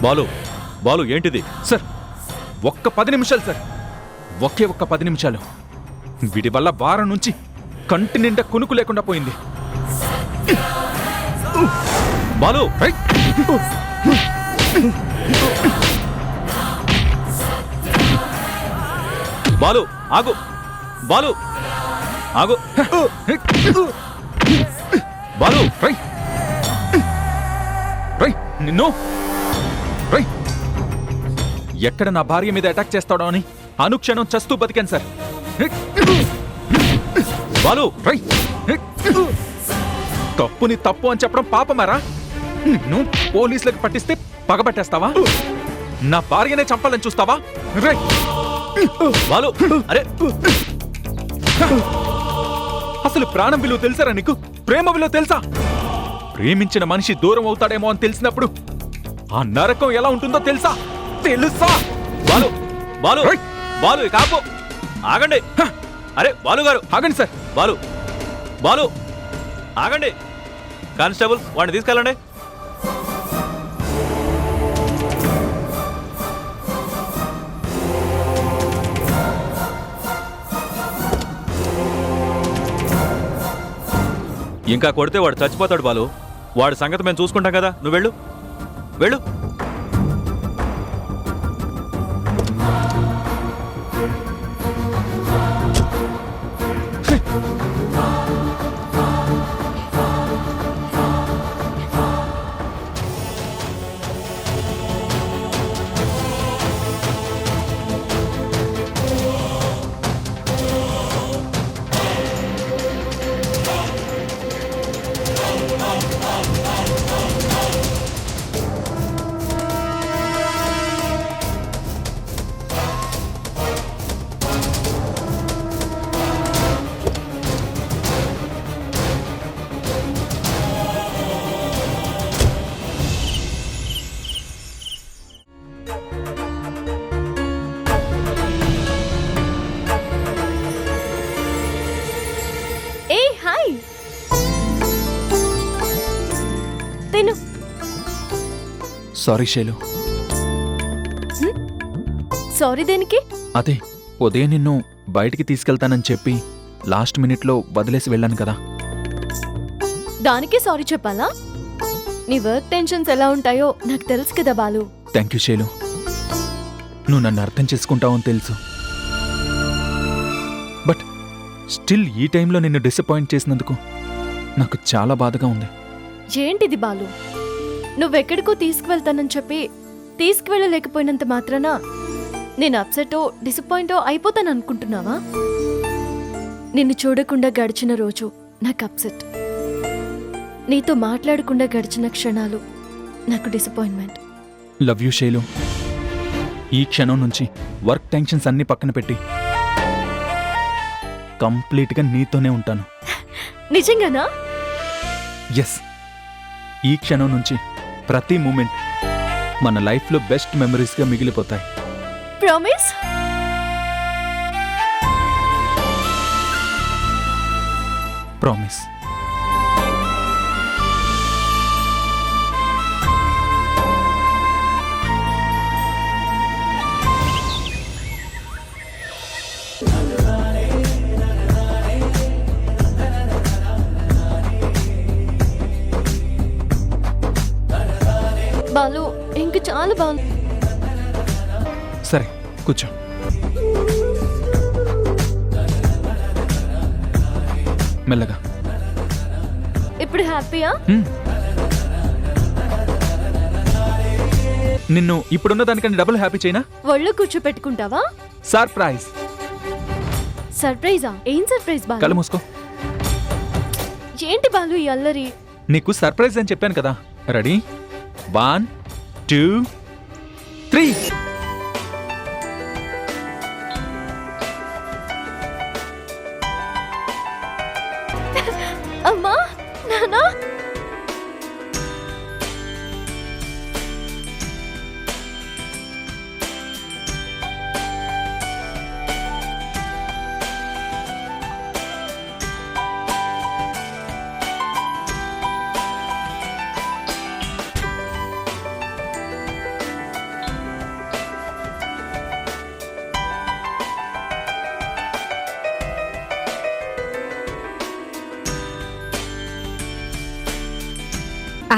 బాలు బాలు ఏంటిది? సార్ ఒక్క 10 నిమిషాలు సార్, ఒక్క 10 నిమిషాలు. వీడి వల్ల వారం నుంచి కంటి నిండా కునుకు లేకుండా పోయింది. బాలు బాలు ఆగు, బాలు ఆగు, బాలు రై రై నిన్ను రై ఎక్కడ నా భార్య మీద అటాక్ చేస్తాడో అని అనుక్షణం చస్తూ బతికాను సార్. బాలు రై తప్పుని తప్పు అని చెప్పడం పాపమారా? నిన్ను పోలీసులకు పట్టిస్తే పగబట్టేస్తావా? నా భార్యనే చంపాలని చూస్తావా? రై బాలు అరే అసలు ప్రాణం విలువ తెలుసారా నీకు? ప్రేమ విలువ తెలుసా? ప్రేమించిన మనిషి దూరం అవుతాడేమో అని తెలిసినప్పుడు ఆ నరకం ఎలా ఉంటుందో తెలుసా? తెలుసా? బాలు బాలు బాలు కాపు ఆగండి. అరే బాలు గారు ఆగండి సార్. బాలు బాలు ఆగండి. కానిస్టేబుల్ వాడిని తీసుకెళ్ళండి. ఇంకా కొడితే వాడు చచ్చిపోతాడు బాలు. వాడి సంగతి మేము చూసుకుంటాం కదా, నువ్వు వెళ్ళు వెళ్ళు. సారీ శైలు. సారీ దేనికి? అదే ఉదయం నిన్ను బయటికి తీసుకెళ్తానని చెప్పి లాస్ట్ మినిట్లో వదిలేసి వెళ్ళాను కదా. దానికి సారీ చెప్పాలా? నీ వర్క్ టెన్షన్స్ ఎలా ఉంటాయో నాకు తెలుసు కదా బాలు. థ్యాంక్ యూ శైలు, నువ్వు నన్ను అర్థం చేసుకుంటావని తెలుసు. బట్ స్టిల్ ఈ టైంలో నిన్ను డిసప్పాయింట్ చేసినందుకు నాకు చాలా బాధగా ఉంది. ఏంటిది బాలు? నువ్వెక్కడికో తీసుకువెళ్తానని చెప్పి తీసుకువెళ్ళలేకపోయినంత మాత్రాన నేను అప్సెటో డిసప్పాయింటో అయిపోతాననుకుంటున్నావా? నిన్ను చూడకుండా గడిచిన రోజు నాకు అప్సెట్, నీతో మాట్లాడకుండా గడిచిన క్షణాలు నాకు డిసప్పాయింట్మెంట్. Love you Shailu. ఈ క్షణం నుంచి వర్క్ టెన్షన్స్ అన్ని పక్కన పెట్టి కంప్లీట్గా నీతోనే ఉంటాను. నిజంగానా? ఎస్, ఈ క్షణం నుంచి ప్రతి మూమెంట్ మన లైఫ్లో బెస్ట్ మెమరీస్గా మిగిలిపోతాయి. ప్రామిస్? ప్రామిస్. బాలు ఇంక చాలు బాలు. సరే కూర్చో. మెల్లగా. ఇప్పుడు హ్యాపీయా? నిన్ను ఇప్పుడున్న దానికంటే డబుల్ హ్యాపీ చేయనా? ఒళ్ళు కూర్చోపెట్టుకుంటావా? సర్ప్రైజ్. సర్ప్రైజా? ఏం సర్ప్రైజ్ బాలు? కళ్ళు మూసుకో. ఏంటి బాలు ఈ అల్లరి? నీకు సర్ప్రైజ్ అని చెప్పాను కదా. రెడీ? 1 2 3. అమ్మా, నానా.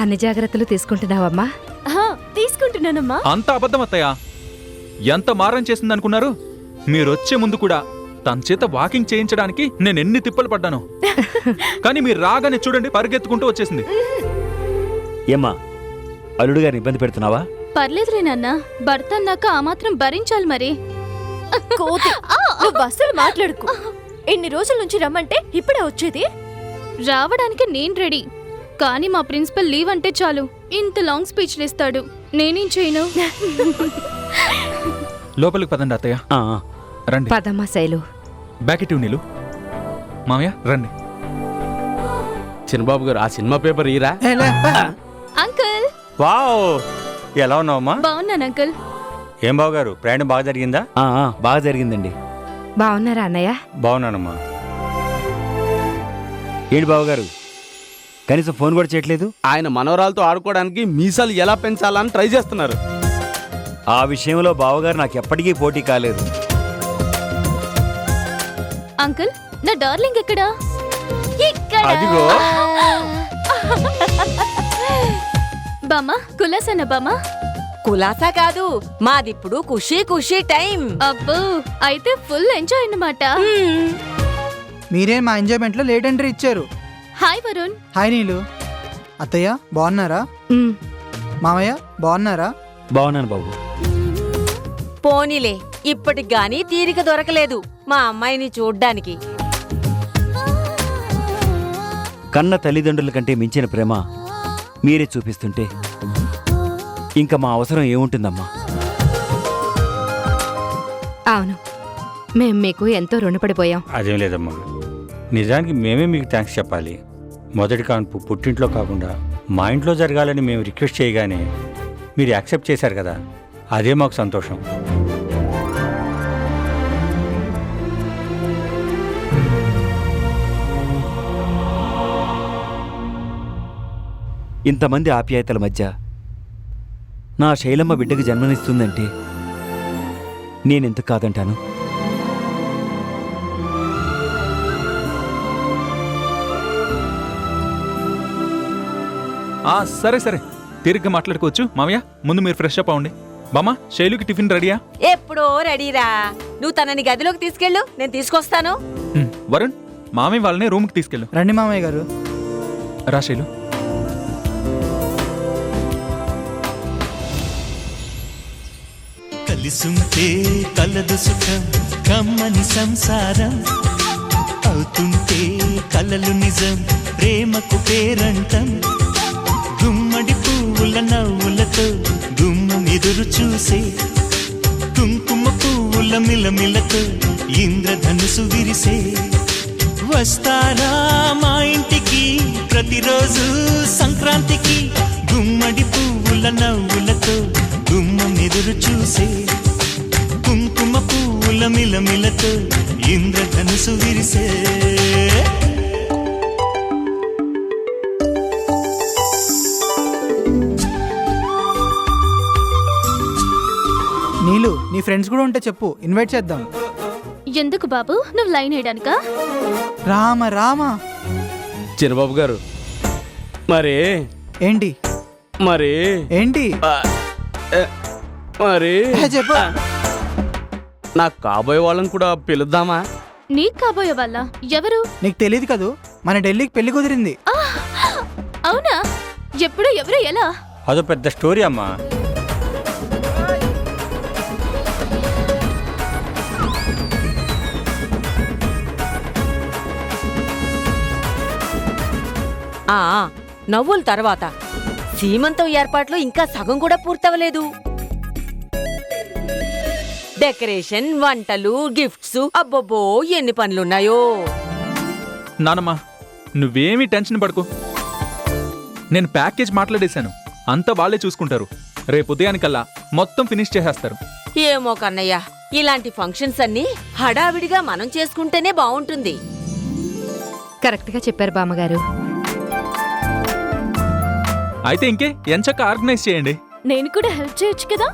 అన్ని జాగ్రత్తలు తీసుకుంటున్నావమ్మా? ఆహా, తీసుకుంటున్నానమ్మా. అంత అబద్ధం అత్తయ్య. ఎంత మారం చేసిందనుకున్నారు? మీరొచ్చే ముందు కూడా తన చేత వాకింగ్ చేయించడానికి నేను ఎన్ని తిప్పలు పడ్డాను. కానీ మీరు రాగానే చూడండి పరిగెత్తుకుంటూ వచ్చేసింది. ఏమ్మా, అల్లుడు గారిని ఇబ్బంది పెడుతున్నావా? పర్లేదులే నాన్న, భర్త అన్నాక ఆ మాత్రం భరించాలి మరి. కోతి, నువ్వు అస్సలు మాట్లాడుకో. ఎన్ని రోజుల నుంచి రమ్మంటే ఇప్పుడే వచ్చేది? రావడానికి నేను రెడీ, కానీ మా ప్రిన్సిపల్ లీవ్ అంటే చాలు ఇంత లాంగ్ స్పీచ్లు ఇస్తాడు. నేనేం చేయను. లోపలికి పదండి అత్తయ్య. ఆ, రండి. పదమ్మా శైలు. బ్యాకెట్ నీళ్ళు. మామయ్య రండి. చిన్నబాబు గారు ఆ సినిమా పేపర్ ఈరా. అంకుల్, వావ్, ఎలా ఉన్నావమ్మా? బాగున్నాను అంకుల్. ఏం బావ గారు, ప్రయాణం బాగా జరిగిందా? బాగా జరిగిందండి. బాగున్నారా అన్నయ్య? బాగున్నానమ్మా. ఏంటి బావగారు, కనీసం ఫోన్ కూడా చేయట్లేదు? ఆయన మనవరాలతో ఆడుకోవడానికి మీసాలు ఎలా పెంచాలని ట్రై చేస్తున్నారు. ఆ విషయంలో బావగారు నాకు ఎప్పటికీ పోటీ కాలేదు. అంకుల్, నా డార్లింగ్ ఎక్కడా? ఇక్కడ. అదిగో. బామ్మ, కులాసన బామ్మ. కులాసా కాదు, మాదిప్పుడు ఖుషీ ఖుషీ టైం. అబ్బో, అయితే ఫుల్ ఎంజాయ్ అన్నమాట. మీరే మా ఎంజాయ్మెంట్లో లేట్ ఎంట్రీ ఇచ్చారు. హాయ్ వరుణ్. హాయ్ నీలు. అత్తయ్య బాగున్నారా? ఉమ్, మామయ్య బాగున్నారా? బాగున్నాను బాబు. పోనీలే, ఇప్పటికి గానీ తీరిక దొరకలేదు మా అమ్మాయిని చూడ్డానికి. కన్న తల్లిదండ్రుల కంటే మించిన ప్రేమ మీరే చూపిస్తుంటే ఇంకా మా అవసరం ఏముంటుందమ్మా? అవును, మేం మీకు ఎంతో రుణపడిపోయాం. అదేం లేదమ్మా, నిజానికి మేమే మీకు థ్యాంక్స్ చెప్పాలి. మొదటి కాన్పు పుట్టింట్లో కాకుండా మా ఇంట్లో జరగాలని మేము రిక్వెస్ట్ చేయగానే మీరు యాక్సెప్ట్ చేశారు కదా, అదే మాకు సంతోషం. ఇంతమంది ఆప్యాయతల మధ్య నా శైలమ్మ బిడ్డకు జన్మనిస్తుందంటే నేనెందుకు కాదంటాను? సరే సరే, తీరిగ్గా మాట్లాడుకోవచ్చు. మామయ్య ముందు మీరు ఫ్రెష్ అప్ అవ్వండి. బామ్మ, శైలుకి టిఫిన్ రెడీయా? ఎప్పుడో రెడీరా. నువ్వు తనని గదిలోకి తీసుకెళ్ళు, నేను తీసుకొస్తాను. వరుణ్, మామయ్య వాళ్ళని రూమ్కి తీసుకెళ్ళు. రండి మామయ్య గారు. రా శైలు. కలిసుంటే కలదు సుఖం, కమ్మని సంసారం అవుతుంటే కలలు నిజం, ప్రేమకు పేరంటం. గుమ్మడి పువ్వుల నవ్వులతో గుమ్మం ఎదురు చూసే, కుంకుమ పువ్వుల మిలమిలతో ఇంద్రధనుసు విరిసే. వస్తారా మా ఇంటికి ప్రతిరోజు సంక్రాంతికి, గుమ్మడి పువ్వుల నవ్వులతో గుమ్మం ఎదురు చూసే, కుంకుమ పువ్వుల మిలమిలతో ఇంద్రధనుసు విరిసే. నీలు, నీ ఫ్రెండ్స్ కూడా ఉంటే చెప్పు, ఇన్వైట్ చేద్దాం. ఎందుకు బాబు, నువ్వు లైన్ వేయడానికా? రామ రామ. చిన్నబాబు గారు మరి ఏంటి మరి ఏంటి మరి చెప్పు. నాకు కాబోయే వాళ్ళని కూడా పిలుద్దామా? నీకు కాబోయే వాళ్ళ? ఎవరు? నీకు తెలియదు కదూ, మన ఢిల్లీకి పెళ్లి కుదిరింది. అవునా? ఎప్పుడు, ఎవరు, ఎలా? అదో పెద్ద స్టోరీ అమ్మా. ఆ నవ్వుల తర్వాత సీమంతం ఏర్పాట్లు ఇంకా సగం కూడా పూర్తవలేదు. డెకరేషన్, వంటలు, గిఫ్ట్స్, అబ్బబ్బో ఎన్ని పనులున్నాయో. నానమ్మా, నువ్వేమీ టెన్షన్ పడుకో. నేను ప్యాకేజ్ మాట్లాడేశాను, అంతా వాళ్ళే చూసుకుంటారు. రేపు ఉదయానికల్లా మొత్తం ఫినిష్ చేసేస్తారు. ఏమో కన్నయ్య, ఇలాంటి ఫంక్షన్స్ అన్నీ హడావిడిగా మనం చేసుకుంటేనే బావుంటుంది. కరెక్ట్గా చెప్పారు బామ్మగారు. అయితే ఇంకే ఎంచక్క ఆర్గనైజ్ చేయండి. నేను కూడా హెల్ప్ చేయొచ్చు కదా?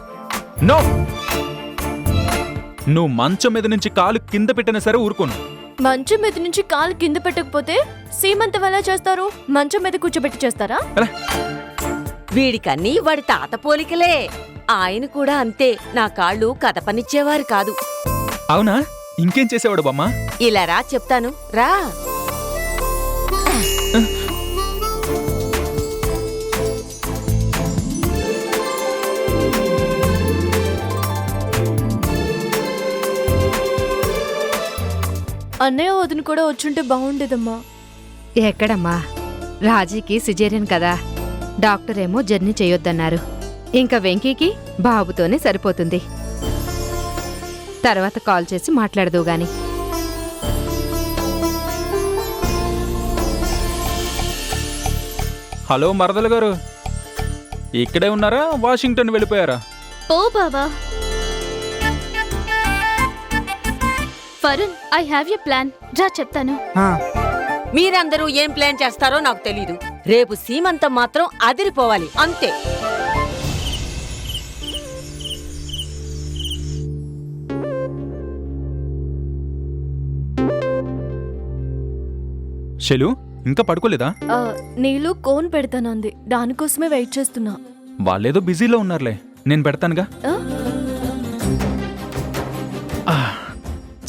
నో, నువ్వు మంచం మీద నుంచి కాలు కింద పెట్టినా సరే ఊరుకోను. మంచం మీద నుంచి కాలు కింద పెట్టకపోతే సీమంతం ఎలా చేస్తారు? మంచం మీద కూర్చోబెట్టి చేస్తారా? అలా వీడికన్నీ వాడి తాత పోలికలే. ఆయన కూడా అంతే, నా కాళ్ళు కదపనిచ్చేవారు కాదు. అవునా? ఇంకేం చేసేవాడు బామ్మ? ఇలా రా చెప్తాను, రా. అన్నయ్య వదిన కూడా వచ్చుంటే బాగుండేదమ్మా. ఎక్కడమ్మా, రాజీకి సిజేరియన్ కదా, డాక్టర్ ఏమో జర్నీ చేయొద్దన్నారు. ఇంకా వెంకీకి బాబుతోనే సరిపోతుంది. తర్వాత కాల్ చేసి మాట్లాడదు గాని. హలో మరదలు గారు, ఇక్కడే ఉన్నారా? వాషింగ్టన్ వెళ్ళిపోయారా? పో బావా. ఫరుణ్, ఐ హ్యావ్ ఎ ప్లాన్. రా చెప్తాను. మీరందరూ ఏం ప్లాన్ చేస్తారో నాకు తెలీదు. రేపు సీమంతం మాత్రం అదిరిపోవాలి, అంతే. శైలు ఇంకా పడుకోలేదా? నీళ్ళు కోన్ పెడతానంది, దానికోసమే వెయిట్ చేస్తున్నా. వాళ్ళేదో బిజీలో ఉన్నారులే, నేను పెడతానుగా. ఆ?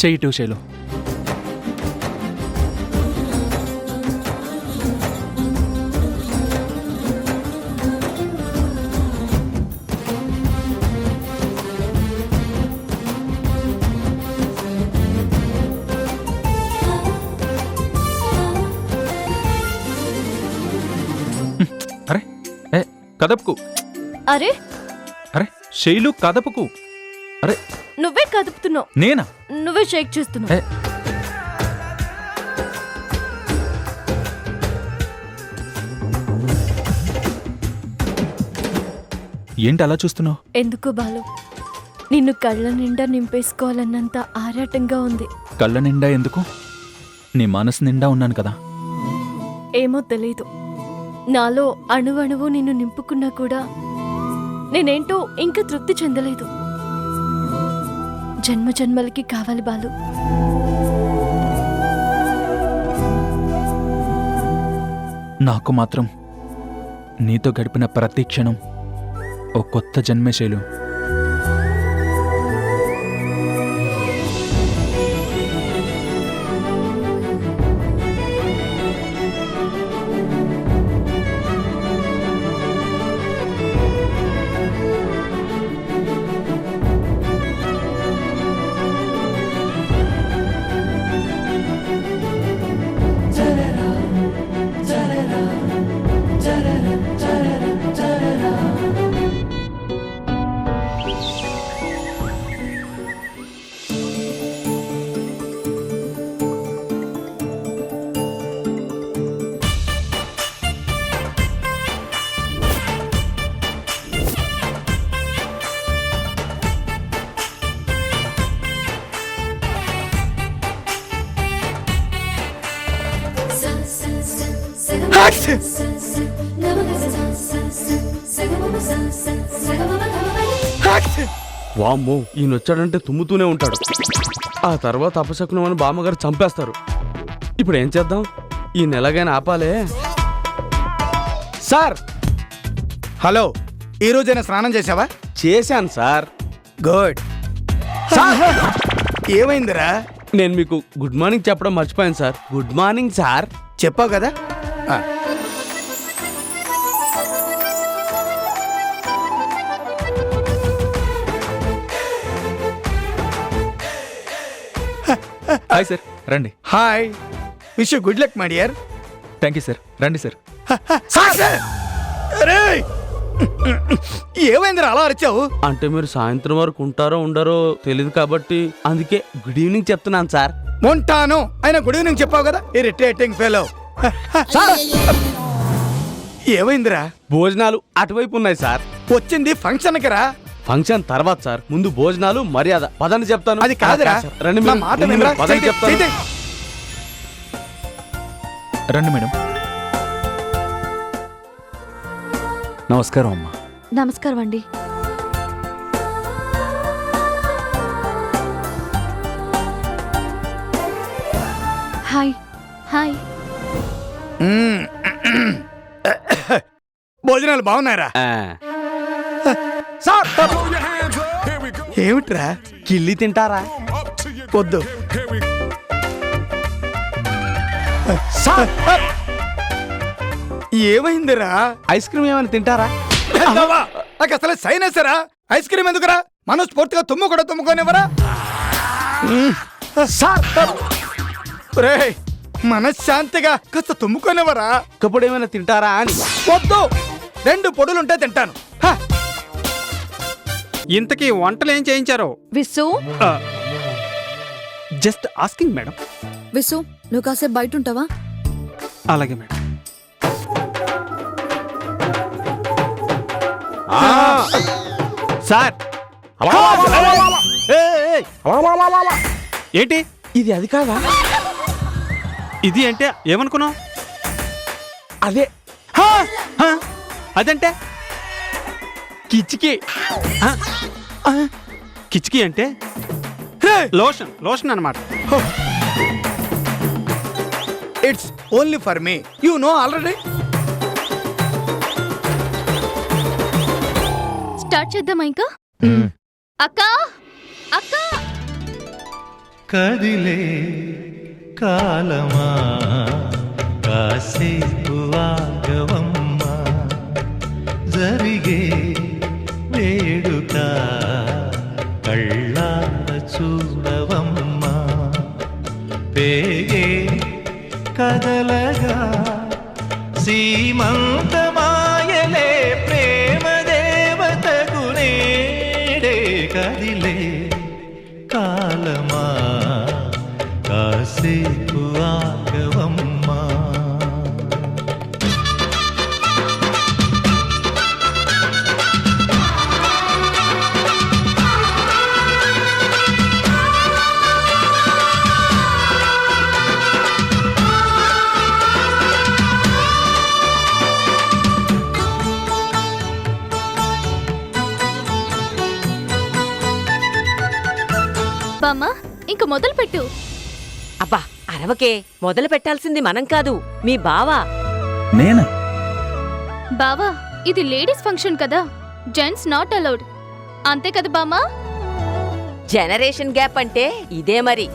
చెయ్యి టూ శైలు. అరే ఏ కదపుకు. అరే అరే శైలు కదపుకు. అరే నువ్వే కదుపుతున్నావు. నేనా? నువ్వే షేక్ చేస్తున్నావు. ఏ ఏంటి అలా చూస్తున్నావు? ఎందుకు బాలు, నిన్ను కళ్ళ నిండా నింపేసుకోవాలన్నంత ఆరాటంగా ఉంది. కళ్ళ నిండా ఎందుకు? నీ మనసు నిండా ఉన్నాను కదా. ఏమో తెలీదు, నాలో అణువణువు నిన్ను నింపుకున్నా కూడా నేనేంటో ఇంకా తృప్తి చెందలేదు. జన్మ జన్మలకి కావాలి బాలు. నాకు మాత్రం నీతో గడిపిన ప్రతి క్షణం ఓ కొత్త జన్మే శైలు. వామ్మో, ఈయన వచ్చాడంటే తుమ్ముతూనే ఉంటాడు. ఆ తర్వాత అపశకునం అని బామ్మగారు చంపేస్తారు. ఇప్పుడు ఏం చేద్దాం? ఈయన ఎలాగైనా ఆపాలే. సార్, హలో, ఈ రోజైనా స్నానం చేసావా? చేశాను సార్. గుడ్. ఏమైందిరా? నేను మీకు గుడ్ మార్నింగ్ చెప్పడం మర్చిపోయాను సార్. Good morning sir. చెప్పావు కదా. హాయ్ సార్, రండి. Hi, wish you good luck my dear. Thank you sir, రండి సార్. ఏమైందిరా అలా అరిచావు? అంటే మీరు సాయంత్రం వరకు ఉంటారో ఉండరో తెలియదు కాబట్టి అందుకే గుడ్ ఈవినింగ్ చెప్తున్నాను సార్. ఉంటాను అయినా గుడ్ ఈవినింగ్ చెప్పావు కదా. Irritating fellow. ఏమైందిరా? భోజనాలు అటువైపు ఉన్నాయి సార్. వచ్చింది ఫంక్షన్కి రా. ఫంక్షన్ తర్వాత సార్, ముందు భోజనాలు మర్యాద. పదని చెప్తాను. అది కాదురా, రండి నా మాట వినరా? పదని చెప్తాను. రండి మేడం. నమస్కారం అమ్మా. నమస్కారం అండి. హాయ్. హాయ్. భోజనాలు బాగున్నారా? సార్ ఏమిట్రా కిల్లి తింటారా? వద్దు సార్. ఏమైందిరా? ఐస్ క్రీమ్ ఏమైనా తింటారా? నాకు అసలు సైన్ వేసారా? ఐస్ క్రీమ్ ఎందుకురా? మనస్ఫూర్తిగా తుమ్ము కూడా తుమ్ముకోనివ్వరా? సార్ రేయ్, మనశ్శాంతిగా కాస్త తుమ్ముకోనివ్వరా? కప్పుడు ఏమైనా తింటారా అని. వద్దు, 2 పొడులుంటే తింటాను. ఇంతకీ వంటలు ఏం చేయించారో? విసు జస్ట్ ఆస్కింగ్ మేడం. విసు, నువ్వు కాసేపు బయట ఉంటావా? అలాగే మేడం. సార్ ఏంటి ఇది? అది కాదా? ఇది అంటే ఏమనుకున్నావు? అదే అదంటే కిచికి. కిచికి అంటే లోషన్. లోషన్ అన్నమాట. It's only for me, you know already. Start చేద్దామా ఇంకా? అక్క అక్క కదిలే కాలమా కాసేపు ఆగవమ్మా, జరిగే వేడుక కళ్ళార చూడవమ్మా, పేగే కదలగా సీమంతమాయలే ప్రేమ దేవతకు నేడే, కదిలే కాలమా కాసేపు ఆగవమ్మా. బామ్మ, ఇంక మొదలు పెట్టు. అబ్బా అరవకే, మొదలు పెట్టాల్సింది మనం కాదు, మీ బావా. నేనా? బావా, ఇది లేడీస్ ఫంక్షన్ కదా, జెంట్స్ నాట్ అలౌడ్. అంతే కదా బామ్మ? జనరేషన్ గ్యాప్ అంటే ఇదే మరి.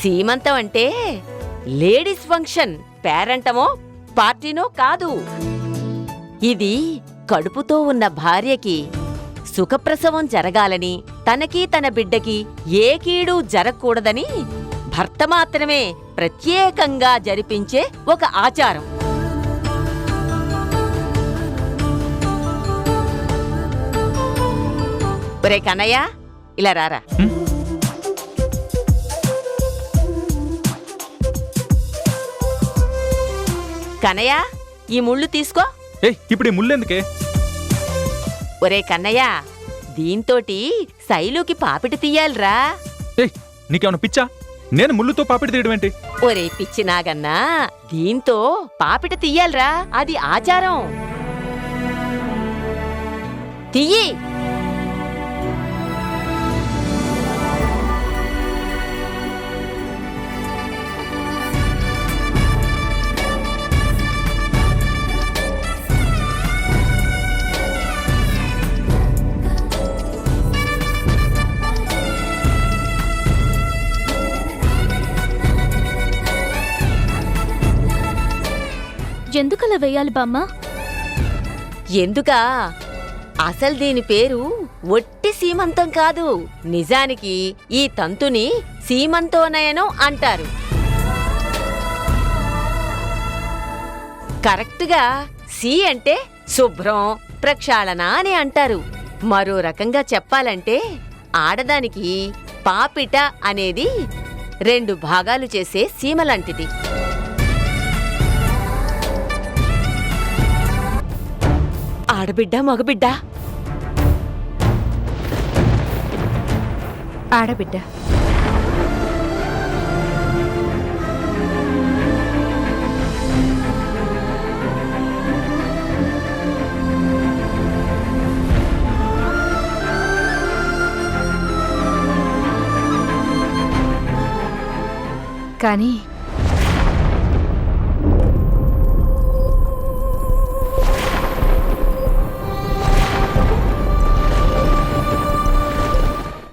సీమంతం అంటే లేడీస్ ఫంక్షన్, పేరంటమో పార్టీనో కాదు. ఇది కడుపుతో ఉన్న భార్యకి సుఖప్రసవం జరగాలని, తనకి తన బిడ్డకి ఏ కీడు జరగకూడదని భర్త మాత్రమే ప్రత్యేకంగా జరిపించే ఒక ఆచారం. ఒరే కన్నయ్య, ఇలా రారా. కన్నయ్య, ఈ ముళ్ళు తీసుకో. ఇప్పుడు ఈ ముళ్ళెందుకే? ఒరే కన్నయ్య, దీంతోటి శైలుకి పాపిట తీయాలిరా. నీకేమన్నా పిచ్చా? నేను ముళ్ళుతో పాపిట తీయడం ఏంటి? ఒరే పిచ్చి నాగన్నా, దీంతో పాపిట తీయాలిరా, అది ఆచారం. తీయి. ఎందుకలా వేయాలి బామ్మ? ఎందుకా? అసలు దీని పేరు ఒట్టి సీమంతం కాదు. నిజానికి ఈ తంతుని సీమంతోనయనం అంటారు. కరెక్ట్గా సి అంటే శుభ్రం, ప్రక్షాళన అని అంటారు. మరో రకంగా చెప్పాలంటే ఆడదానికి పాపిట అనేది 2 భాగాలు చేసే సీమలాంటిది. ఆడబిడ్డ, మగబిడ్డ? ఆడబిడ్డ. కానీ